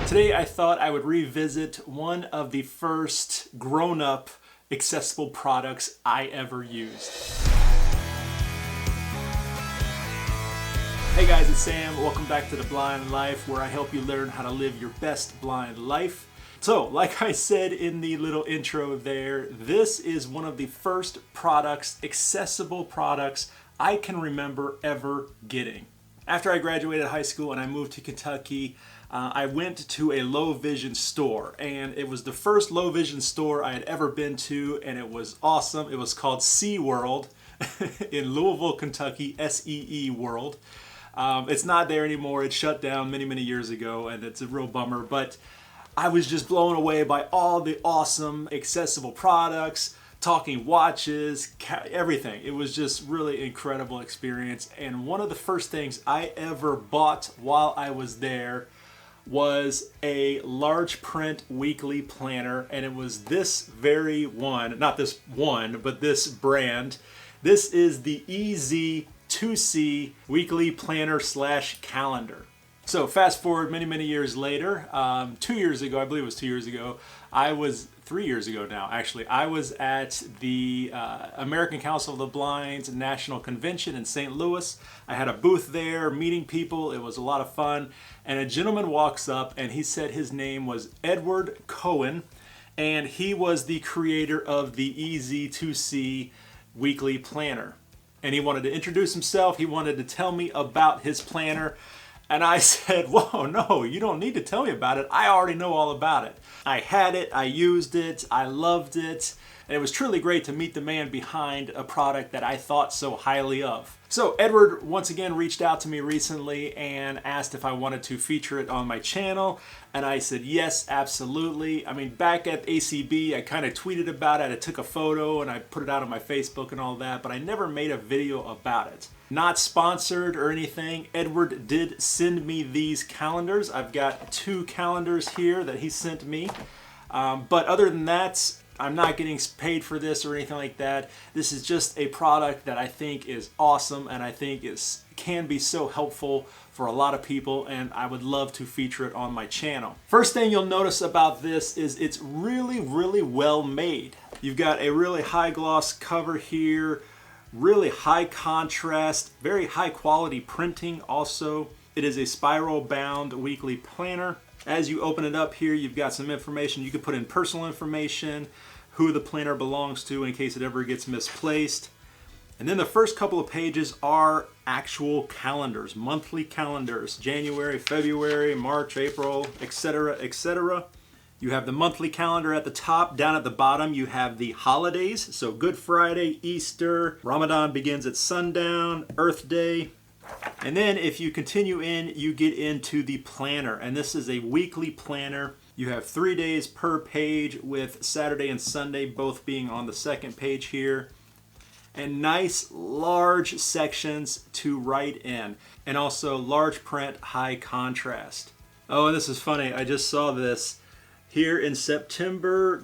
Today I thought I would revisit one of the first grown-up accessible products I ever used. Hey guys, it's Sam. Welcome back to The Blind Life, where I help you learn how to live your best blind life. So, like I said in the little intro there, this is one of the first products, accessible products, I can remember ever getting. After I graduated high school and I moved to Kentucky, I went to a low vision store, and it was the first low vision store I had ever been to, and it was awesome. It was called SeaWorld in Louisville, Kentucky, S-E-E World. It's not there anymore. It shut down many years ago, and it's a real bummer, but I was just blown away by all the awesome accessible products, talking watches, everything. It was just really incredible experience, and one of the first things I ever bought while I was there was a large print weekly planner, and it was this very one, not this one, but this brand. This is the EZ2See weekly planner / calendar. So fast forward many years later, 2 years ago, I believe it was 2 years ago, 3 years ago now actually, I was at the American Council of the Blind's National Convention in St. Louis. I had a booth there, meeting people. It was a lot of fun. And a gentleman walks up, and he said his name was Edward Cohen, and he was the creator of the EZ2See weekly planner. And he wanted to introduce himself. He wanted to tell me about his planner. And I said, whoa, no, you don't need to tell me about it. I already know all about it. I had it, I used it, I loved it. And it was truly great to meet the man behind a product that I thought so highly of. So Edward once again reached out to me recently and asked if I wanted to feature it on my channel. And I said, yes, absolutely. I mean, back at ACB, I kind of tweeted about it. I took a photo and I put it out on my Facebook and all that, but I never made a video about it. Not sponsored or anything. Edward did send me these calendars. I've got 2 calendars here that he sent me. But other than that, I'm not getting paid for this or anything like that. This is just a product that I think is awesome, and I think can be so helpful for a lot of people, and I would love to feature it on my channel. First thing you'll notice about this is it's really well made. You've got a really high gloss cover here, really high contrast, very high quality printing also. It is a spiral bound weekly planner. As you open it up here, you've got some information. You can put in personal information, who the planner belongs to in case it ever gets misplaced. And then the first couple of pages are actual calendars, monthly calendars, January, February, March, April, etc., etc. You have the monthly calendar at the top. Down at the bottom, you have the holidays. So Good Friday, Easter, Ramadan begins at sundown, Earth Day. And then if you continue in, you get into the planner. And this is a weekly planner. You have 3 days per page, with Saturday and Sunday both being on the second page here. And nice large sections to write in. And also large print, high contrast. Oh, and this is funny. I just saw this. Here in September,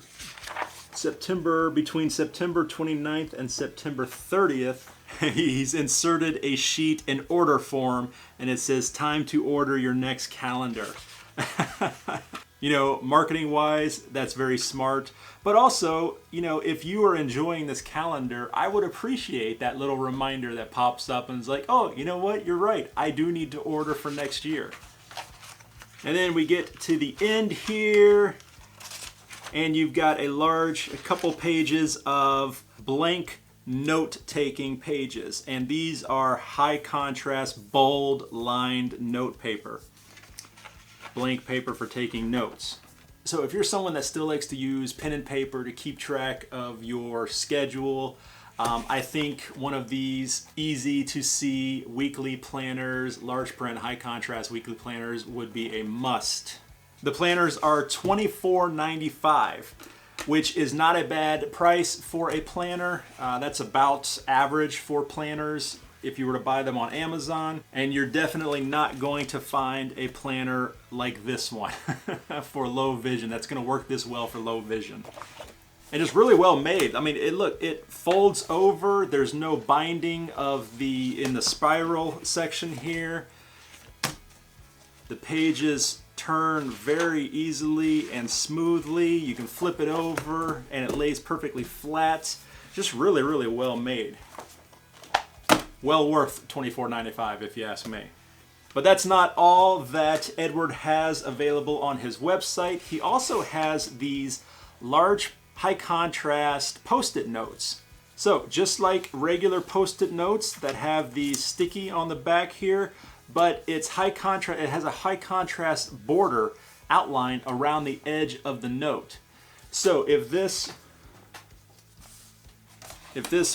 between September 29th and September 30th, he's inserted a sheet in order form, and it says, time to order your next calendar. You know, marketing wise, that's very smart. But also, you know, if you are enjoying this calendar, I would appreciate that little reminder that pops up and is like, oh, you know what, you're right. I do need to order for next year. And then we get to the end here, and you've got a couple pages of blank note-taking pages. And these are high contrast, bold lined note paper. Blank paper for taking notes. So if you're someone that still likes to use pen and paper to keep track of your schedule, I think one of these EZ2See weekly planners, large print, high contrast weekly planners would be a must. The planners are $24.95, which is not a bad price for a planner. That's about average for planners if you were to buy them on Amazon. And you're definitely not going to find a planner like this one for low vision that's going to work this well for low vision. And it's really well made. I mean, it folds over. There's no binding in the spiral section here. The pages turn very easily and smoothly. You can flip it over and it lays perfectly flat. Just really, really well made. Well worth $24.95 if you ask me. But that's not all that Edward has available on his website. He also has these large high contrast post-it notes. So just like regular post-it notes that have the sticky on the back here, but it's high contrast. It has a high contrast border outline around the edge of the note. So if this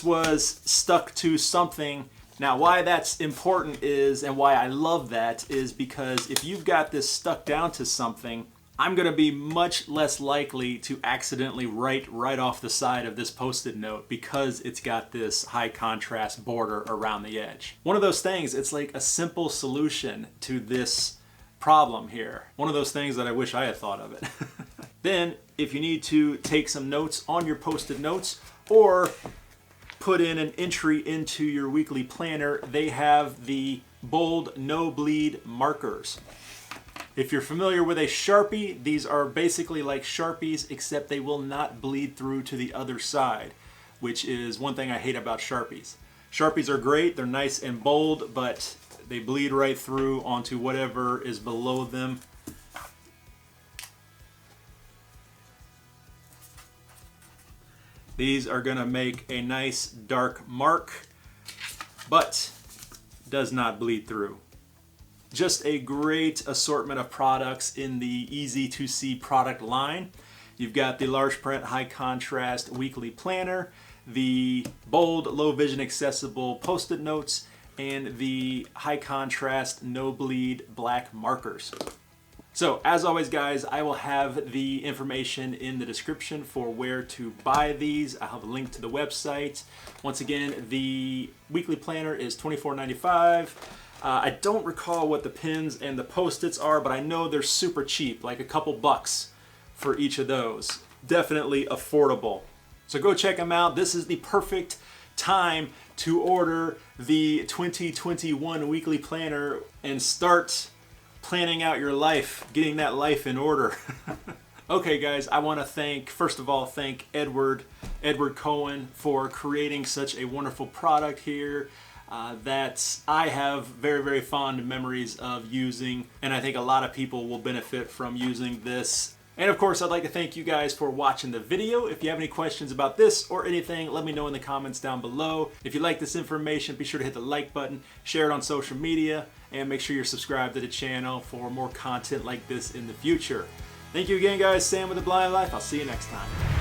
was stuck to something, now why that's important is, and why I love that, is because if you've got this stuck down to something, I'm going to be much less likely to accidentally write right off the side of this post-it note because it's got this high contrast border around the edge. One of those things, it's like a simple solution to this problem here. One of those things that I wish I had thought of it. Then, if you need to take some notes on your post-it notes or put in an entry into your weekly planner, they have the bold no bleed markers. If you're familiar with a Sharpie, these are basically like Sharpies, except they will not bleed through to the other side, which is one thing I hate about Sharpies. Sharpies are great, they're nice and bold, but they bleed right through onto whatever is below them. These are going to make a nice dark mark, but does not bleed through. Just a great assortment of products in the EZ2See product line. You've got the large print high contrast weekly planner, the bold low vision accessible post-it notes, and the high contrast no bleed black markers. So as always guys, I will have the information in the description for where to buy these. I'll have a link to the website. Once again, the weekly planner is $24.95. I don't recall what the pins and the post-its are, but I know they're super cheap, like a couple bucks for each of those. Definitely affordable. So go check them out. This is the perfect time to order the 2021 weekly planner and start planning out your life, getting that life in order. Okay guys, I want to first of all thank Edward Cohen for creating such a wonderful product here that I have very, very fond memories of using, and I think a lot of people will benefit from using this. And of course, I'd like to thank you guys for watching the video. If you have any questions about this or anything, let me know in the comments down below. If you like this information, be sure to hit the like button, share it on social media, and make sure you're subscribed to the channel for more content like this in the future. Thank you again, guys. Sam with The Blind Life. I'll see you next time.